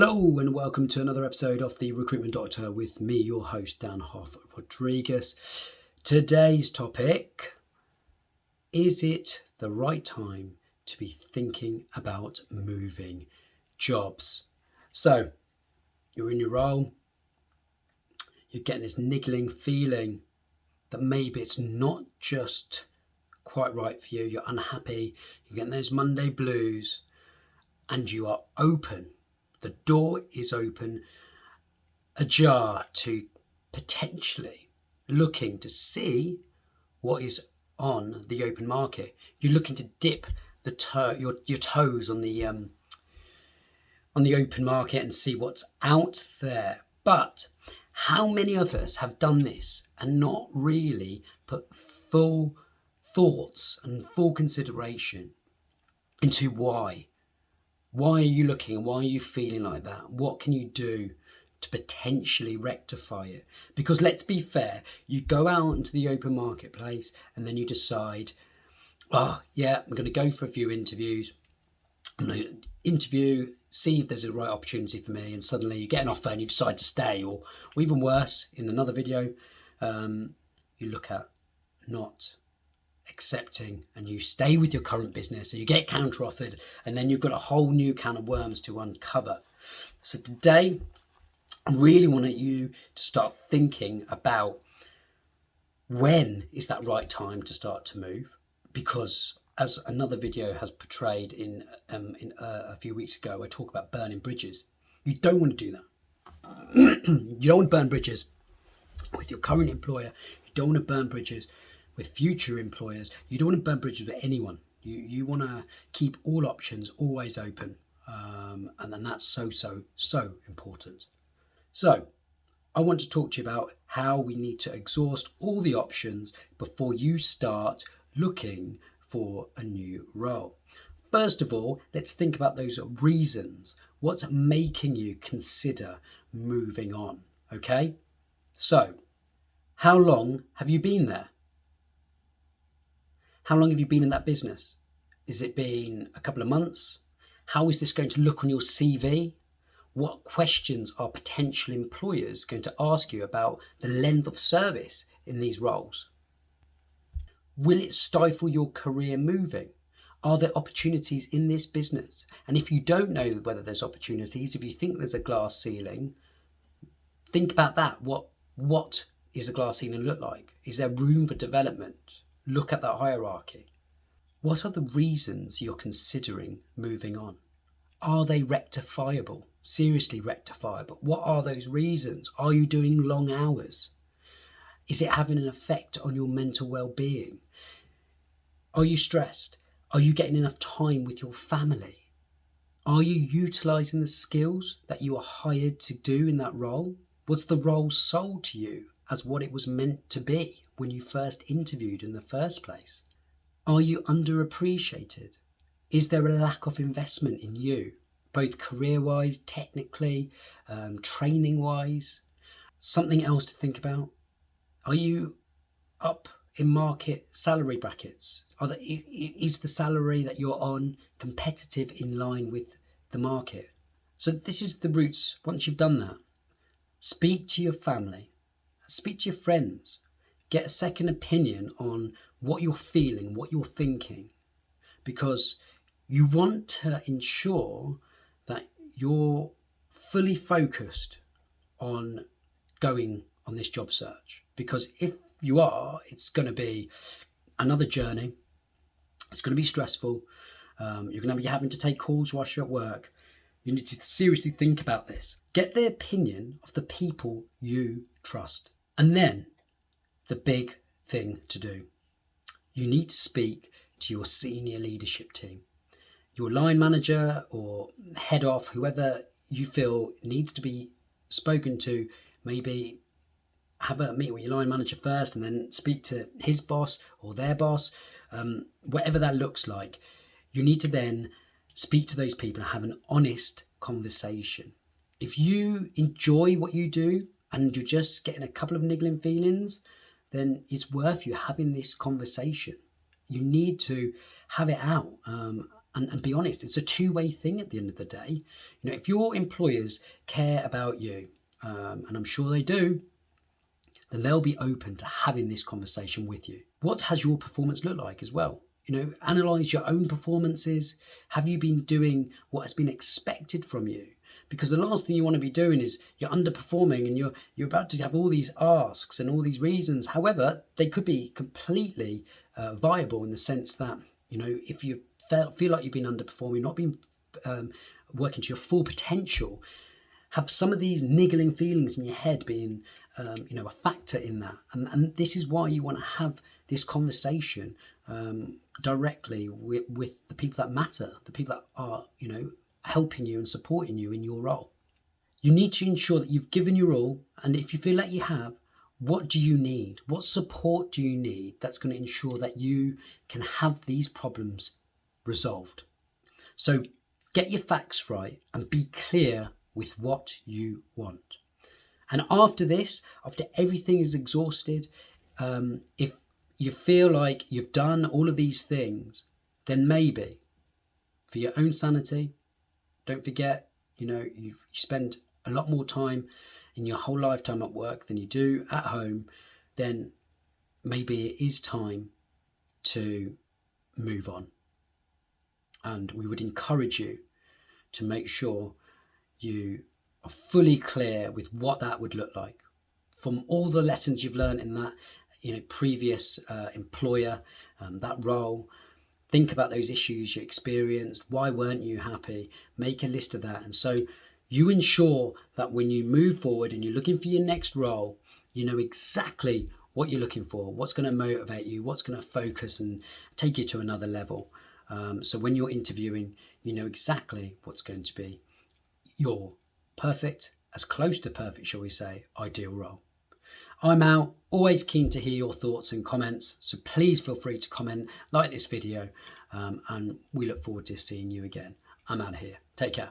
Hello and welcome to another episode of The Recruitment Doctor with me, your host, Dan Hoff Rodriguez. Today's topic, is it the right time to be thinking about moving jobs? So, you're in your role, you're getting this niggling feeling that maybe it's not just quite right for you, you're unhappy, you're getting those Monday blues, and you are open. The door is open, ajar to potentially looking to see what is on the open market. You're looking to dip your toes on the open market and see what's out there. But how many of us have done this and not really put full thoughts and full consideration into why? Why are you looking and why are you feeling like that? What can you do to potentially rectify it? Because let's be fair, you go out into the open marketplace and then you decide, I'm going to go for a few interviews. I'm going to interview, see if there's a right opportunity for me, and suddenly you get an offer and you decide to stay. Or even worse, in another video, you look at not accepting and you stay with your current business and you get counter offered, and then you've got a whole new can of worms to uncover. So today I really want you to start thinking about when is that right time to start to move, because as another video has portrayed in a few weeks ago, I talk about burning bridges. You don't want to do that. You don't want to burn bridges with your current employer. You don't want to burn bridges with future employers. You don't want to burn bridges with anyone. You want to keep all options always open, and then that's so important. So I want to talk to you about how we need to exhaust all the options before you start looking for a new role. First of all, let's think about those reasons. What's making you consider moving on? Okay, so how long have you been there? How long have you been in that business? Is it been a couple of months? How is this going to look on your CV? What questions are potential employers going to ask you about the length of service in these roles? Will it stifle your career moving? Are there opportunities in this business? And if you don't know whether there's opportunities, if you think there's a glass ceiling, think about that. What is a glass ceiling look like? Is there room for development? Look at that hierarchy. What are the reasons you're considering moving on? Are they rectifiable? Seriously rectifiable? What are those reasons? Are you doing long hours? Is it having an effect on your mental well-being? Are you stressed? Are you getting enough time with your family? Are you utilising the skills that you are hired to do in that role? Was the role sold to you as what it was meant to be when you first interviewed in the first place? Are you underappreciated? Is there a lack of investment in you, both career-wise, technically, training-wise? Something else to think about. Are you up in market salary brackets? Is the salary that you're on competitive in line with the market? So this is the roots. Once you've done that, speak to your family, speak to your friends, get a second opinion on what you're feeling, what you're thinking, because you want to ensure that you're fully focused on going on this job search. Because if you are, it's going to be another journey. It's going to be stressful. You're going to be having to take calls whilst you're at work. You need to seriously think about this. Get the opinion of the people you trust. And then the big thing to do, you need to speak to your senior leadership team, your line manager or head off, whoever you feel needs to be spoken to. Maybe have a meeting with your line manager first and then speak to his boss or their boss, whatever that looks like. You need to then speak to those people and have an honest conversation. If you enjoy what you do and you're just getting a couple of niggling feelings, then it's worth you having this conversation. You need to have it out. And be honest, it's a two-way thing at the end of the day. If your employers care about you, and I'm sure they do, then they'll be open to having this conversation with you. What has your performance looked like as well? Analyze your own performances. Have you been doing what has been expected from you? Because the last thing you want to be doing is you're underperforming and you're about to have all these asks and all these reasons. However, they could be completely viable in the sense that, if you feel like you've been underperforming, not been working to your full potential, have some of these niggling feelings in your head being, a factor in that. And this is why you want to have this conversation directly with the people that matter, the people that are, helping you and supporting you in your role. You need to ensure that you've given your all. And if you feel like you have, what do you need? What support do you need that's going to ensure that you can have these problems resolved? So get your facts right and be clear with what you want. And after this, after everything is exhausted, if you feel like you've done all of these things, then maybe for your own sanity, don't forget, you spend a lot more time in your whole lifetime at work than you do at home, then maybe it is time to move on. And we would encourage you to make sure you are fully clear with what that would look like from all the lessons you've learned in that previous employer, that role. Think about those issues you experienced. Why weren't you happy? Make a list of that. And so you ensure that when you move forward and you're looking for your next role, you know exactly what you're looking for, what's going to motivate you, what's going to focus and take you to another level. So when you're interviewing, you know exactly what's going to be your perfect, as close to perfect, shall we say, ideal role. I'm out, always keen to hear your thoughts and comments, so please feel free to comment, like this video, and we look forward to seeing you again. I'm out of here. Take care.